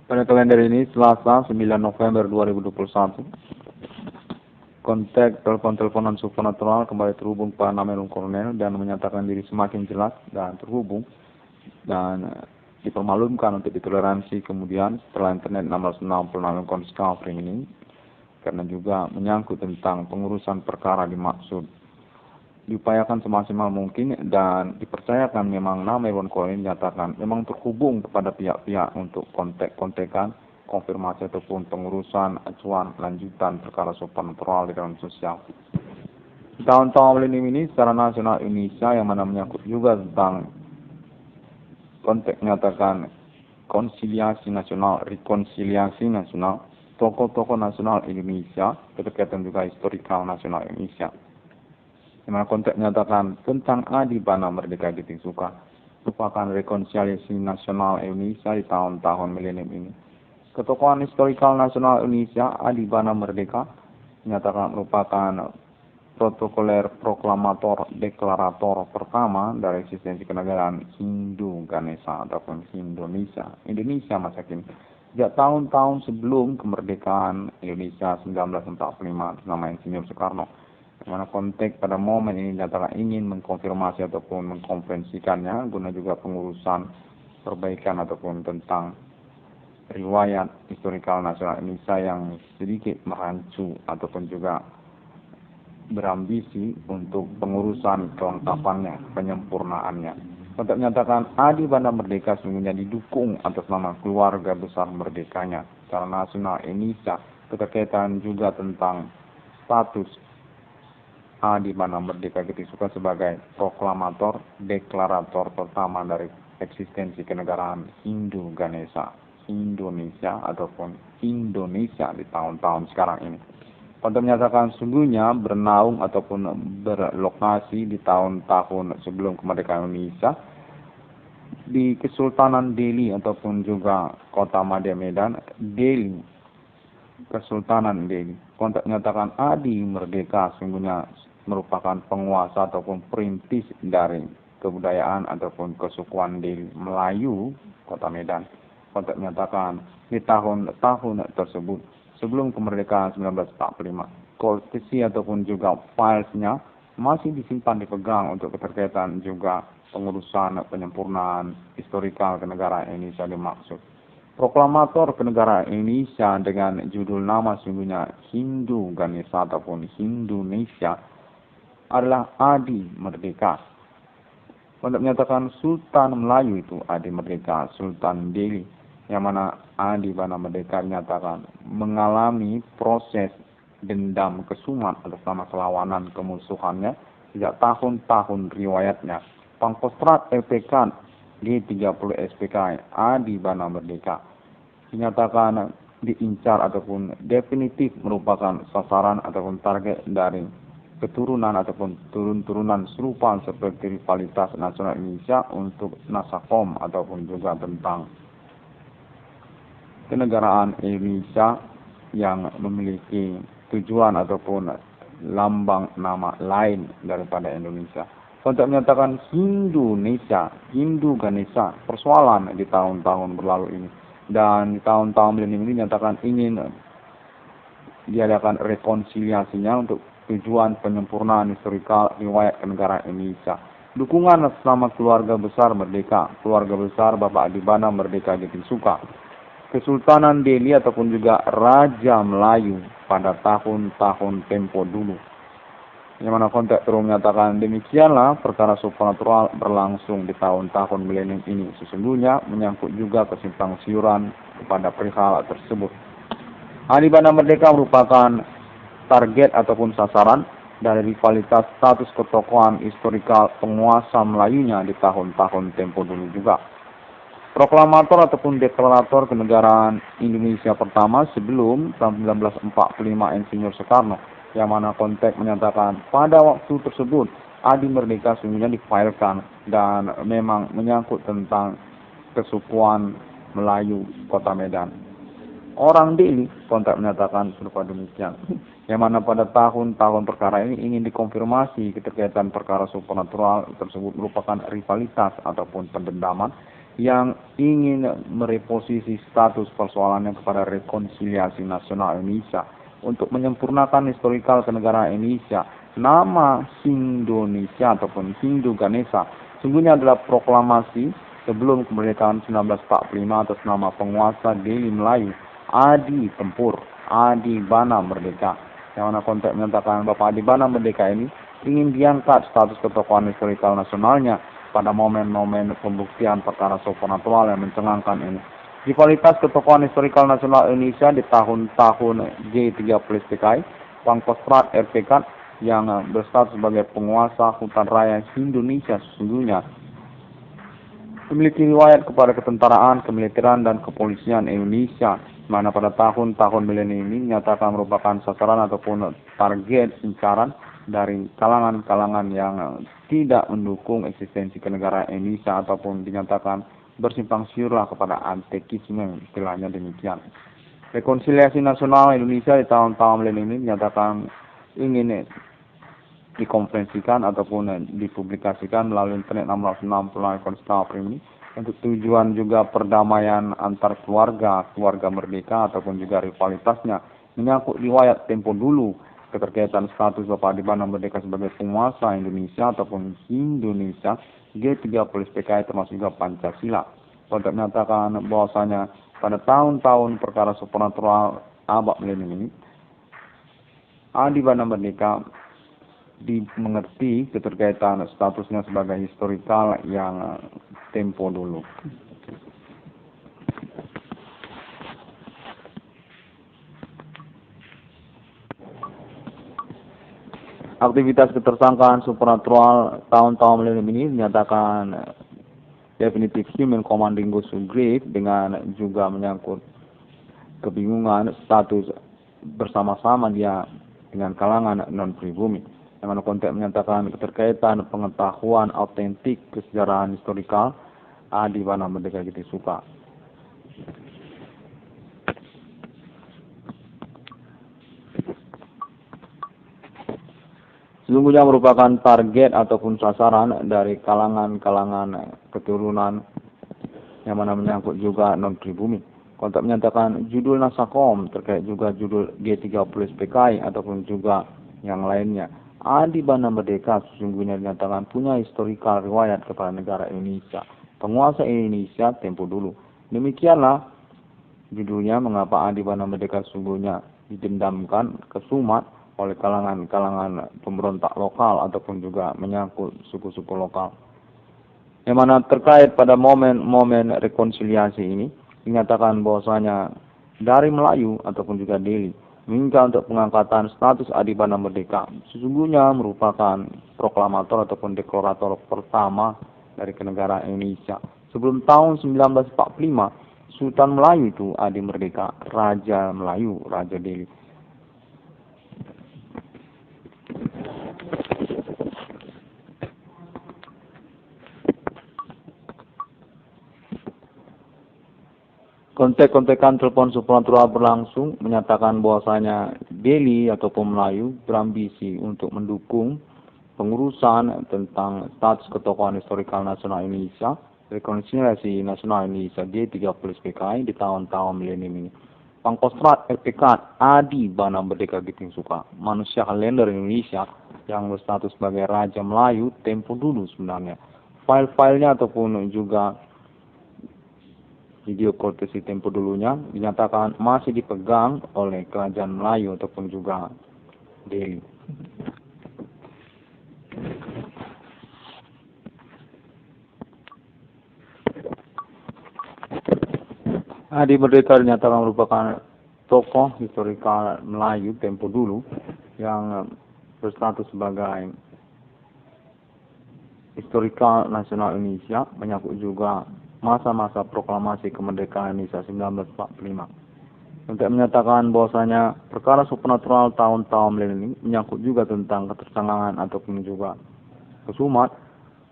Pada kalender ini, Selasa 9 November 2021, kontak telepon-teleponan supernatural kembali terhubung Pak Namelung Kolonel dan menyatakan diri semakin jelas dan terhubung dan dipermalukan untuk ditoleransi kemudian setelah internet 666 Discovery ini, karena juga menyangkut tentang pengurusan perkara dimaksud diupayakan semaksimal mungkin dan dipercayakan memang Namelung Kolonel dinyatakan memang terhubung kepada pihak-pihak untuk kontak-kontekan, konfirmasi ataupun pengurusan acuan lanjutan perkara supernatural di dalam sosial. Tahun-tahun milenium ini secara nasional Indonesia yang mana menyangkut juga tentang konteks menyatakan konsiliasi nasional, rekonsiliasi nasional, tokoh-tokoh nasional Indonesia, berkaitan juga historikal nasional Indonesia. Di mana konteks menyatakan tentang Adi Bana Merdeka Giting Suka merupakan rekonsiliasi nasional Indonesia di tahun-tahun milenium ini. Ketokohan historikal nasional Indonesia, Adi Bana Merdeka, menyatakan merupakan protokoler proklamator deklarator pertama dari eksistensi kenegaraan Hindu Ganesha ataupun Indonesia masa kini. Sejak tahun-tahun sebelum kemerdekaan Indonesia 1945 nama Insinyur Soekarno, di mana konteks pada momen ini dinyatakan ingin mengkonfirmasi ataupun mengkonferensikannya guna juga pengurusan perbaikan ataupun tentang riwayat historikal nasional Indonesia yang sedikit merancu ataupun juga berambisi untuk pengurusan kelengkapannya, penyempurnaannya. Untuk menyatakan Adi Bana Merdeka sesungguhnya didukung atas nama keluarga besar merdekanya secara nasional Indonesia, berkaitan juga tentang status Adi Bana Merdeka Giting Suka sebagai proklamator, deklarator pertama dari eksistensi kenegaraan Hindu Ganesha Indonesia ataupun Indonesia di tahun-tahun sekarang ini. Untuk menyatakan sungguhnya bernaung ataupun berlokasi di tahun-tahun sebelum kemerdekaan Indonesia di Kesultanan Delhi ataupun juga Kota Madya Medan, Delhi, Kesultanan Delhi. Untuk menyatakan Adi Merdeka sungguhnya merupakan penguasa ataupun perintis dari kebudayaan ataupun kesukuan Delhi Melayu Kota Medan. Untuk menyatakan di tahun-tahun tersebut sebelum kemerdekaan 1945, koleksi ataupun juga filesnya masih disimpan dipegang untuk keterkaitan juga pengurusan penyempurnaan historikal kenegaraan Indonesia dimaksud. Proklamator kenegaraan Indonesia dengan judul nama sungguhnya Hindu Ganesha ataupun Indonesia adalah Adi Merdeka. Untuk menyatakan Sultan Melayu itu Adi Merdeka, Sultan Delhi, yang mana Adi Bana Merdeka dinyatakan mengalami proses dendam kesumat atas nama kelawanan kemusuhannya sejak tahun-tahun riwayatnya. Pangkostrat LPK G30 SPK Adi Bana Merdeka dinyatakan diincar ataupun definitif merupakan sasaran ataupun target dari keturunan ataupun turun-turunan serupa seperti rivalitas nasional Indonesia untuk Nasakom ataupun juga tentang kenegaraan Indonesia yang memiliki tujuan ataupun lambang nama lain daripada Indonesia. Untuk menyatakan Indonesia, Hindu Ganesha, persoalan di tahun-tahun berlalu ini. Dan di tahun-tahun milenium ini dinyatakan ingin diadakan rekonsiliasinya untuk tujuan penyempurnaan historikal riwayat kenegaraan Indonesia. Dukungan selama keluarga besar merdeka, keluarga besar Bapak Adi Bana Merdeka Giting Suka, Kesultanan Delhi ataupun juga Raja Melayu pada tahun-tahun tempo dulu. Yang mana konteks terus menyatakan demikianlah perkara supernatural berlangsung di tahun-tahun milenium ini. Sesungguhnya menyangkut juga kesimpang siuran kepada perihal tersebut. Adi Bana Merdeka merupakan target ataupun sasaran dari rivalitas status ketokohan historikal penguasa Melayunya di tahun-tahun tempo dulu juga. Proklamator ataupun deklarator kenegaraan Indonesia pertama sebelum tahun 1945 Insinyur Soekarno, yang mana konteks menyatakan pada waktu tersebut Adi Merdeka sungguhnya difailkan dan memang menyangkut tentang kesukuan Melayu Kota Medan. Orang Delhi konteks menyatakan serupa demikian. Yang mana pada tahun-tahun perkara ini ingin dikonfirmasi keterkaitan perkara supernatural tersebut merupakan rivalitas ataupun pendendaman yang ingin mereposisi status persoalannya kepada rekonsiliasi nasional Indonesia untuk menyempurnakan historikal kenegaraan Indonesia. Nama Indonesia ataupun Hindu Ganesha sungguhnya adalah proklamasi sebelum kemerdekaan 1945 atas nama penguasa Delhi Melayu Adi Tempur, Adi Bana Merdeka. Yang mana konteks menyatakan Bapak Adi Bana Merdeka ini ingin diangkat status ketokohan historikal nasionalnya pada momen-momen pembuktian perkara supernatural yang mencengangkan ini. Rivalitas ketokohan historikal nasional Indonesia di tahun-tahun G30 PKI, Pangkostrat RPK yang berstatus sebagai penguasa hutan raya Indonesia sesungguhnya memiliki riwayat kepada ketentaraan, kemiliteran, dan kepolisian Indonesia, mana pada tahun-tahun milenium ini dinyatakan merupakan sasaran ataupun target incaran dari kalangan-kalangan yang tidak mendukung eksistensi kenegaraan Indonesia ataupun dinyatakan bersimpang siurlah kepada antekisme, istilahnya demikian. Rekonsiliasi nasional Indonesia di tahun-tahun milenium ini dinyatakan ingin dikonferensikan ataupun dipublikasikan melalui internet 660 konstitusi ini untuk tujuan juga perdamaian antar keluarga merdeka ataupun juga rivalitasnya menyangkut riwayat tempo dulu keterkaitan status Bapak Adi Bana Merdeka sebagai penguasa Indonesia ataupun Indonesia G30 PKI termasuk juga Pancasila. Untuk menyatakan bahwasanya pada tahun-tahun perkara supernatural abad milenium ini Adi Bana Merdeka dimengerti keterkaitan statusnya sebagai historikal yang tempo dulu. Aktivitas ketersangkaan supernatural tahun-tahun milenium ini dinyatakan definitif human commanding goes to grave dengan juga menyangkut kebingungan status bersama-sama dia dengan kalangan non-pribumi. Yang mana konteks menyatakan keterkaitan pengetahuan autentik kesejarahan historikal Adi Bana Merdeka gitu suka. Sesungguhnya merupakan target ataupun sasaran dari kalangan-kalangan keturunan yang mana menyangkut juga non-pribumi. Konteks menyatakan judul Nasakom terkait juga judul G30 PKI ataupun juga yang lainnya. Adi Bana Merdeka sesungguhnya dinyatakan punya historikal riwayat kepada negara Indonesia, penguasa Indonesia tempo dulu. Demikianlah judulnya mengapa Adi Bana Merdeka sesungguhnya didendamkan ke Sumat oleh kalangan-kalangan pemberontak lokal ataupun juga menyangkut suku-suku lokal. Yang mana terkait pada momen-momen rekonsiliasi ini dinyatakan bahwasanya dari Melayu ataupun juga Delhi meminta untuk pengangkatan status Adi Bana Merdeka sesungguhnya merupakan proklamator ataupun deklarator pertama dari kenegaraan Indonesia. Sebelum tahun 1945, Sultan Melayu itu Adi Merdeka, Raja Melayu, Raja Delhi. Kontek-kontekan telepon supernatural berlangsung menyatakan bahwasanya Delhi ataupun Melayu berambisi untuk mendukung pengurusan tentang status ketokohan historikal nasional Indonesia, rekonsiliasi nasional Indonesia G30 PKI di tahun-tahun milenium ini. Pangkostrat RPK Adi Bana Merdeka Giting Suka, manusia kalender Indonesia yang berstatus sebagai Raja Melayu tempo dulu sebenarnya. File-filenya ataupun juga video protesi tempo dulunya dinyatakan masih dipegang oleh kerajaan Melayu ataupun juga Delhi. Adi Merdeka dinyatakan merupakan tokoh historikal Melayu tempo dulu yang berstatus sebagai historikal nasional Indonesia, menyangkut juga masa-masa proklamasi kemerdekaan Indonesia 1945. Untuk menyatakan bahwasanya perkara supernatural tahun-tahun milenium menyangkut juga tentang ketersangkaan ataupun juga kesumat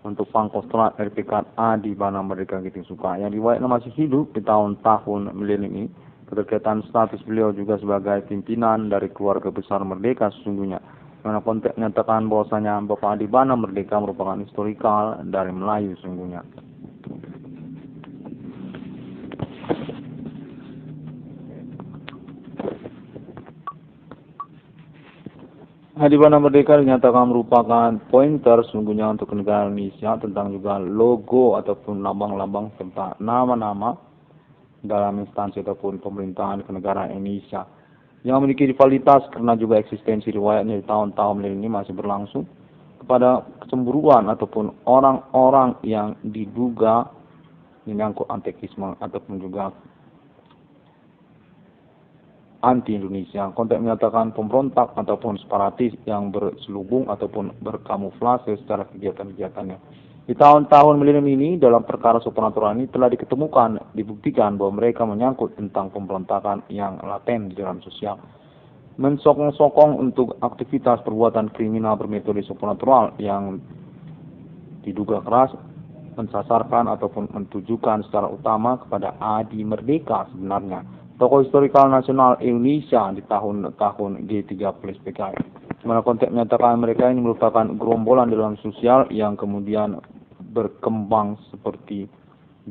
untuk Pangkostrat RPK Adi Bana Merdeka Giting Suka yang riwayatnya masih hidup di tahun-tahun milenium ini. Keterkaitan status beliau juga sebagai pimpinan dari keluarga besar merdeka sesungguhnya. Karena konteks menyatakan bahwasanya Bapak Adi Bana Merdeka merupakan historikal dari Melayu sesungguhnya. Hari Bandar Merdeka dinyatakan merupakan pointer sungguhnya untuk negara Indonesia tentang juga logo ataupun lambang-lambang serta nama-nama dalam instansi ataupun pemerintahan kenegaraan Indonesia yang memiliki rivalitas karena juga eksistensi riwayatnya di tahun-tahun ini masih berlangsung kepada kecemburuan ataupun orang-orang yang diduga menyangkut antekisme ataupun juga anti-Indonesia. Konteks menyatakan pemberontak ataupun separatis yang berselubung ataupun berkamuflase secara kegiatan-kegiatannya. Di tahun-tahun milenium ini, dalam perkara supranatural ini telah dibuktikan bahwa mereka menyangkut tentang pemberontakan yang laten di dalam sosial. Mensokong-sokong untuk aktivitas perbuatan kriminal bermetode supranatural yang diduga keras, mensasarkan ataupun mentujukan secara utama kepada Adi Merdeka sebenarnya, tokoh historikal nasional Indonesia di tahun-tahun G30 PKI. Mana konteks menyatakan mereka ini merupakan gerombolan dalam sosial yang kemudian berkembang seperti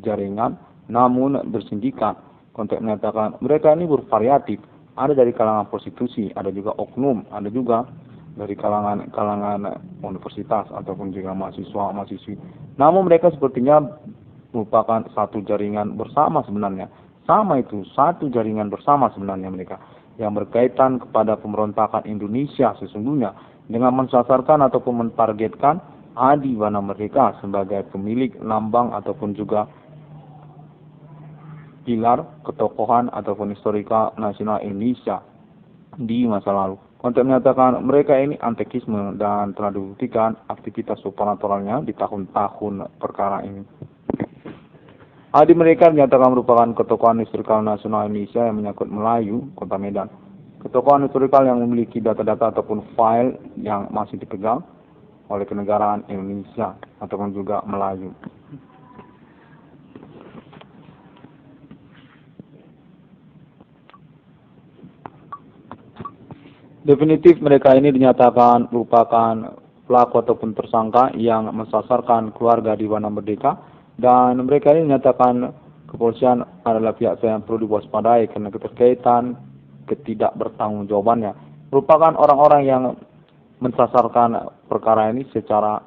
jaringan, namun bersindikat. Konteks menyatakan mereka ini bervariatif. Ada dari kalangan prostitusi, ada juga oknum, ada juga dari kalangan universitas ataupun juga mahasiswa-mahasiswi. Namun mereka sepertinya merupakan satu jaringan bersama sebenarnya. Sama itu, satu jaringan bersama sebenarnya mereka yang berkaitan kepada pemberontakan Indonesia sesungguhnya dengan mensasarkan ataupun mentargetkan Adi Bandar Merdeka sebagai pemilik lambang ataupun juga pilar ketokohan ataupun historikal nasional Indonesia di masa lalu. Konteks menyatakan mereka ini antekisme dan telah dibuktikan aktivitas supranatural-nya di tahun-tahun perkara ini. Adi mereka dinyatakan merupakan ketokohan historikal nasional Indonesia yang menyangkut Melayu, Kota Medan. Ketokohan historikal yang memiliki data-data ataupun file yang masih dipegang oleh kenegaraan Indonesia ataupun juga Melayu. Definitif mereka ini dinyatakan merupakan pelaku ataupun tersangka yang mensasarkan keluarga di Bandar Merdeka. Dan mereka ini menyatakan kepolisian adalah pihak yang perlu diwaspadai karena keterkaitan ketidakbertanggungjawabannya. Merupakan orang-orang yang mensasarkan perkara ini secara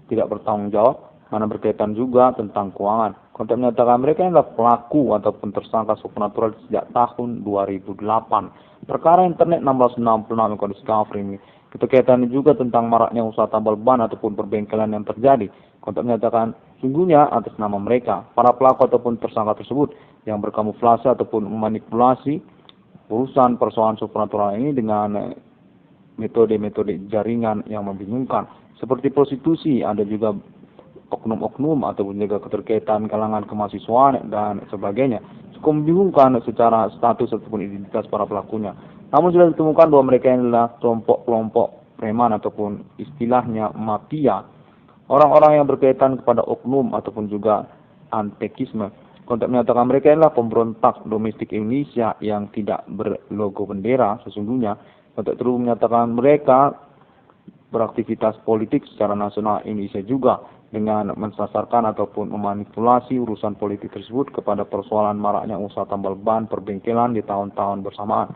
tidak bertanggung jawab, mana berkaitan juga tentang keuangan. Konteks menyatakan mereka adalah pelaku ataupun tersangka supranatural sejak tahun 2008. Perkara internet 1666 yang discovery ini keterkaitannya juga tentang maraknya usaha tambal ban ataupun perbengkelan yang terjadi. Konteks menyatakan sungguhnya atas nama mereka, para pelaku ataupun tersangka tersebut yang berkamuflase ataupun memanipulasi urusan persoalan supranatural ini dengan metode-metode jaringan yang membingungkan. Seperti prostitusi, ada juga oknum-oknum ataupun juga keterkaitan kalangan kemahasiswaan dan sebagainya. Cukup membingungkan secara status ataupun identitas para pelakunya. Namun sudah ditemukan bahwa mereka adalah kelompok-kelompok preman ataupun istilahnya mafia. Orang-orang yang berkaitan kepada oknum ataupun juga antekisme. Konteks menyatakan mereka adalah pemberontak domestik Indonesia yang tidak berlogo bendera sesungguhnya. Konteks terus menyatakan mereka beraktivitas politik secara nasional Indonesia juga dengan mensasarkan ataupun memanipulasi urusan politik tersebut kepada persoalan maraknya usaha tambal ban perbengkelan di tahun-tahun bersamaan.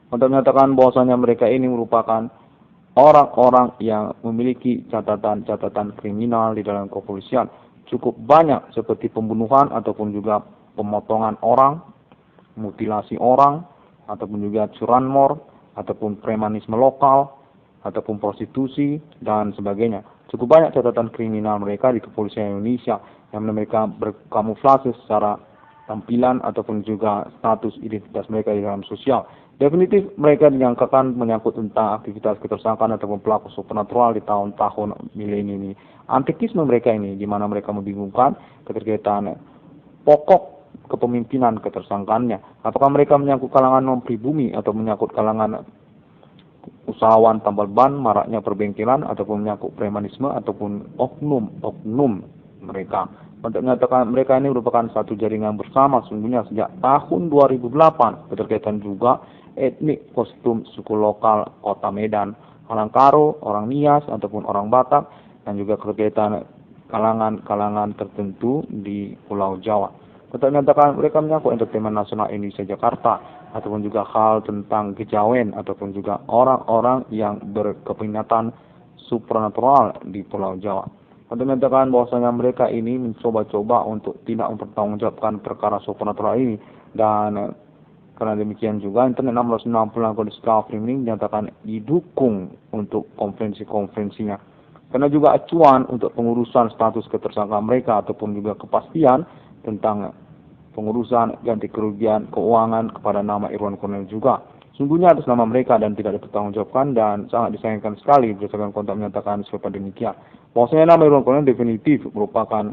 Konteks menyatakan bahwasanya mereka ini merupakan orang-orang yang memiliki catatan-catatan kriminal di dalam kepolisian cukup banyak seperti pembunuhan ataupun juga pemotongan orang, mutilasi orang, ataupun juga curanmor, ataupun premanisme lokal, ataupun prostitusi, dan sebagainya. Cukup banyak catatan kriminal mereka di kepolisian Indonesia yang mereka berkamuflase secara tampilan ataupun juga status identitas mereka di dalam sosial. Definitif mereka dinyatakan menyangkut tentang aktivitas ketersangkaan ataupun pelaku supranatural di tahun-tahun milenium ini. Antekisme mereka ini, di mana mereka membingungkan keterkaitan pokok kepemimpinan ketersangkaannya. Apakah mereka menyangkut kalangan non-pribumi atau menyangkut kalangan usahawan tambal ban, maraknya perbengkelan, ataupun menyangkut premanisme ataupun oknum mereka. Untuk menyatakan mereka ini merupakan satu jaringan bersama sungguhnya sejak tahun 2008. Keterkaitan juga etnik kostum suku lokal Kota Medan, orang Karo, orang Nias ataupun orang Batak, dan juga keterkaitan kalangan-kalangan tertentu di Pulau Jawa. Untuk menyatakan mereka menyangkut entertainment nasional Indonesia Jakarta, ataupun juga hal tentang kejawen, ataupun juga orang-orang yang berkeminatan supranatural di Pulau Jawa. Untuk menyatakan bahwasanya mereka ini mencoba-coba untuk tidak mempertanggungjawabkan perkara supranatural ini, dan karena demikian juga Internet 660 Discovery ini dinyatakan didukung untuk konferensi-konferensinya. Karena juga acuan untuk pengurusan status ketersangkaan mereka ataupun juga kepastian tentang pengurusan ganti kerugian keuangan kepada nama Irwan Cornel juga. Sungguhnya atas nama mereka dan tidak dipertanggungjawabkan dan sangat disayangkan sekali berdasarkan kontak menyatakan seperti demikian. Bahwasanya nama Irwan Cornel definitif merupakan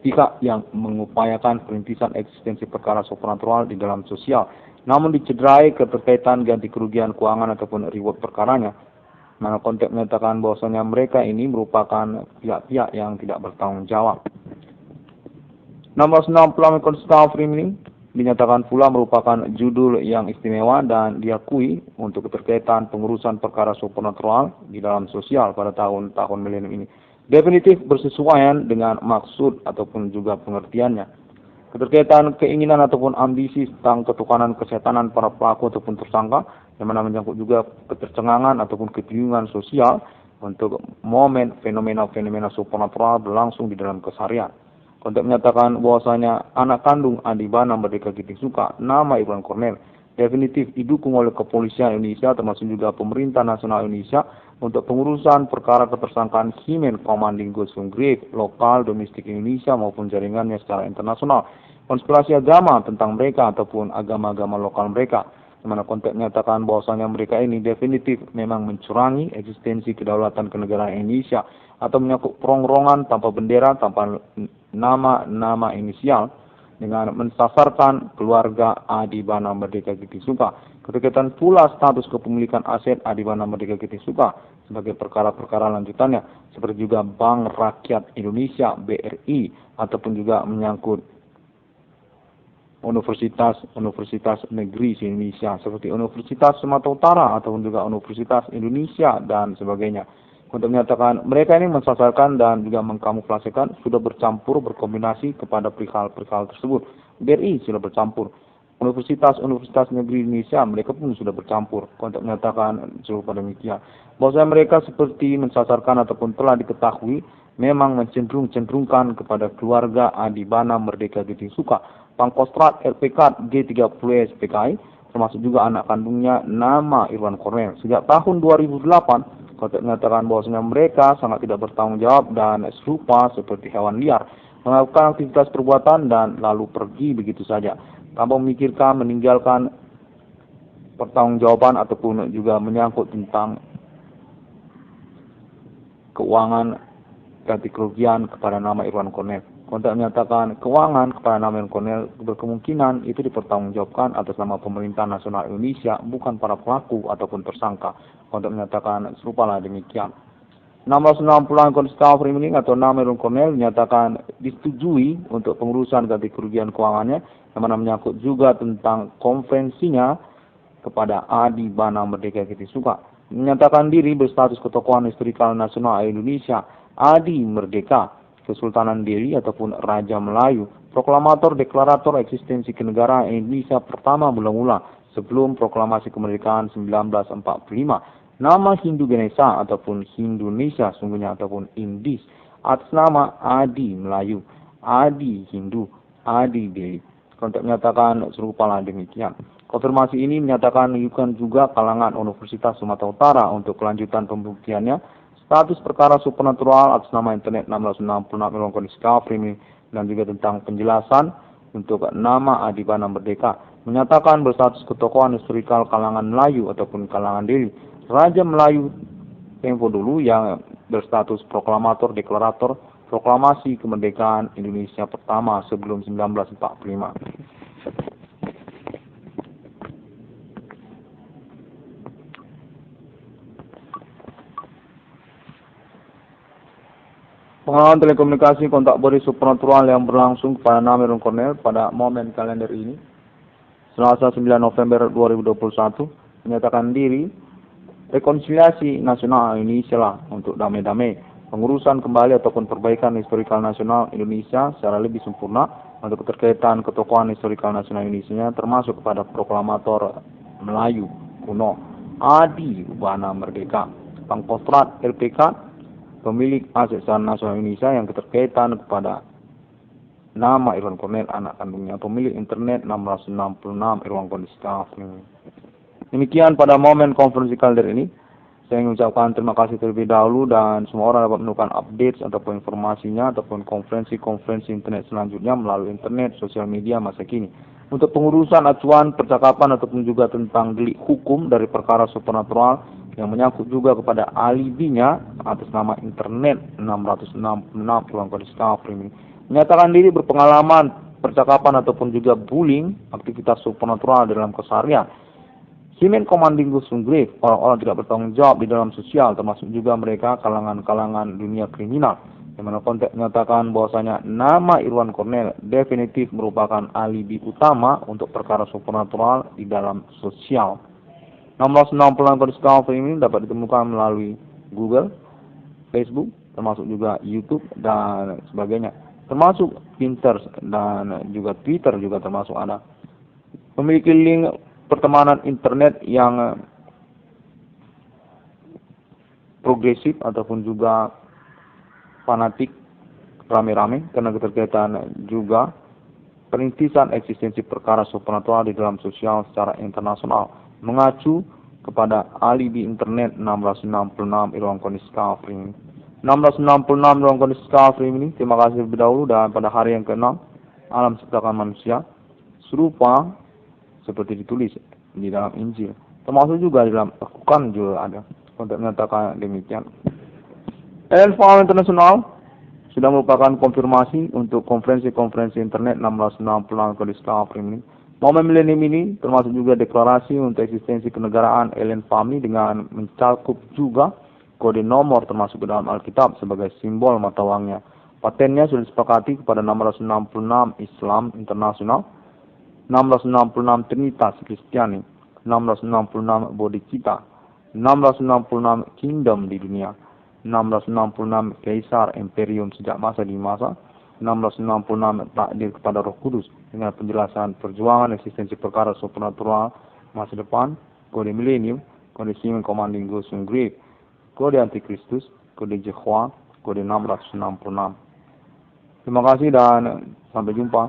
pihak yang mengupayakan perintisan eksistensi perkara supranatural di dalam sosial, namun dicederai keterkaitan ganti kerugian keuangan ataupun reward perkaranya. Mana konteks menyatakan bahwasanya mereka ini merupakan pihak-pihak yang tidak bertanggung jawab. 660 Discovery ini dinyatakan pula merupakan judul yang istimewa dan diakui untuk keterkaitan pengurusan perkara supranatural di dalam sosial pada tahun-tahun milenium ini. Definitif bersesuaian dengan maksud ataupun juga pengertiannya. Keterkaitan keinginan ataupun ambisi tentang ketukanan kesetanan para pelaku ataupun tersangka, yang mana menyangkut juga ketercengangan ataupun kebingungan sosial untuk momen fenomena-fenomena supranatural berlangsung di dalam keseharian. Untuk menyatakan bahwasanya anak kandung Adibana Merdeka Giting Suka, nama Irwan Cornel, definitif didukung oleh kepolisian Indonesia termasuk juga pemerintah nasional Indonesia untuk pengurusan perkara ketersangkaan Himen Commanding Gosung Grave lokal domestik Indonesia maupun jaringannya secara internasional. Konspirasi agama tentang mereka ataupun agama-agama lokal mereka, di mana konteks menyatakan bahwasanya mereka ini definitif memang mencurangi eksistensi kedaulatan kenegaraan Indonesia atau menyangkut perongrongan tanpa bendera, tanpa nama inisial, dengan mensasarkan keluarga Adibana Merdeka Giting Suka. Keterkaitan pula status kepemilikan aset Adibana Merdeka Giting Suka sebagai perkara-perkara lanjutannya, seperti juga Bank Rakyat Indonesia BRI ataupun juga menyangkut universitas negeri di Indonesia seperti Universitas Sumatera Utara ataupun juga Universitas Indonesia dan sebagainya. Untuk menyatakan mereka ini mensasarkan dan juga mengkamuflasekan sudah bercampur berkombinasi kepada perihal-perihal tersebut. BRI sudah bercampur, Universitas Negeri Indonesia mereka pun sudah bercampur. Untuk menyatakan serupa demikian, bahwasanya mereka seperti mensasarkan ataupun telah diketahui memang mencenderungkan kepada keluarga Adibana Merdeka Giting Suka, Pangkostrat RPK G30 SPKI, termasuk juga anak kandungnya nama Irwan Cornel. Sejak tahun 2008 konteks menyatakan bahwasanya mereka sangat tidak bertanggung jawab dan serupa seperti hewan liar, melakukan aktivitas perbuatan dan lalu pergi begitu saja tanpa memikirkan meninggalkan pertanggungjawaban ataupun juga menyangkut tentang keuangan ganti kerugian kepada nama Irwan Cornel. Konteks menyatakan keuangan kepada nama Irwan Cornel berkemungkinan itu dipertanggungjawabkan atas nama pemerintah nasional Indonesia, bukan para pelaku ataupun tersangka. Konteks menyatakan serupalah demikian. 660 Discovery Meaning atau nama Irwan Cornel dinyatakan disetujui untuk pengurusan ganti kerugian keuangannya, yang mana menyangkut juga tentang konferensinya kepada Adibana Merdeka Giting Suka. Menyatakan diri berstatus ketokohan historikal nasional Indonesia, Adi Merdeka, Kesultanan Delhi ataupun Raja Melayu, proklamator deklarator eksistensi kenegaraan Indonesia pertama mula-mula sebelum proklamasi kemerdekaan 1945. Nama Hindu Ganesha ataupun Hindunesia sungguhnya ataupun Indis atas nama Adi Melayu, Adi Hindu, Adi Delhi. Konteks menyatakan serupalah demikian. Konfirmasi ini menyatakan menunjukkan juga kalangan Universitas Sumatera Utara untuk kelanjutan pembuktiannya status perkara supernatural atas nama Internet 1666 Discovery dan juga tentang penjelasan untuk nama Adibana Merdeka, menyatakan berstatus ketokohan historikal kalangan Melayu ataupun kalangan Delhi, Raja Melayu tempo dulu yang berstatus proklamator deklarator proklamasi kemerdekaan Indonesia pertama sebelum 1945. Pengalaman telekomunikasi kontak body supernatural yang berlangsung kepada nama Irwan Cornel pada momen kalender ini, Selasa 9 November 2021, menyatakan diri rekonsiliasi nasional Indonesia lah untuk damai-damai, pengurusan kembali ataupun perbaikan historikal nasional Indonesia secara lebih sempurna, untuk keterkaitan ketokohan historikal nasional Indonesia termasuk kepada proklamator Melayu kuno Adi Bana Merdeka, Pangkostrat LPK, pemilik aset secara nasional Indonesia yang keterkaitan kepada nama Irwan Cornell anak kandungnya, pemilik internet 666 Irwan Cornell. Demikian pada momen konferensi kalender ini. Saya ingin mengucapkan terima kasih terlebih dahulu dan semua orang dapat menemukan update ataupun informasinya ataupun konferensi-konferensi internet selanjutnya melalui internet, sosial media masa kini. Untuk pengurusan acuan, percakapan ataupun juga tentang delik hukum dari perkara supernatural yang menyangkut juga kepada alibinya atas nama internet 666 Irwan Cornell menyatakan diri berpengalaman percakapan ataupun juga bullying aktivitas supernatural dalam keseharian. Simen Commanding Gusung Grave, orang-orang tidak bertanggung jawab di dalam sosial, termasuk juga mereka kalangan-kalangan dunia kriminal, yang mana konteks menyatakan bahwasanya nama Irwan Cornell definitif merupakan alibi utama untuk perkara supernatural di dalam sosial. 666 kondisi ini dapat ditemukan melalui Google, Facebook, termasuk juga YouTube dan sebagainya, termasuk Pinterest dan juga Twitter juga termasuk ada. Memiliki link pertemanan internet yang progresif ataupun juga fanatik rame-rame karena keterkaitan juga perintisan eksistensi perkara supernatural di dalam sosial secara internasional mengacu kepada alibi internet 666 Irwan Cornell 666 Irwan Cornell ini. Terima kasih lebih dahulu dan pada hari yang ke-6 alam ciptakan manusia serupa seperti ditulis di dalam Injil, termasuk juga di dalam Al-Quran juga ada untuk menyatakan demikian. Forum Internasional sudah merupakan konfirmasi untuk konferensi-konferensi internet 666 kondisi ini. Momen milenium ini termasuk juga deklarasi untuk eksistensi kenegaraan alien family dengan mencakup juga kode nomor termasuk ke dalam Alkitab sebagai simbol mata uangnya. Patennya sudah disepakati kepada 666 Islam Internasional, 666 Trinitas Kristiani, 666 Bodhicitta, 666 Kingdom di dunia, 666 Kaisar Imperium sejak masa di masa, 666 takdir kepada Roh Kudus dengan penjelasan perjuangan eksistensi perkara supernatural masa depan, kode milenium, kode Simen Commanding Gusung Grave, kode Antikristus, kode Jehovah, kode 666. Terima kasih dan sampai jumpa.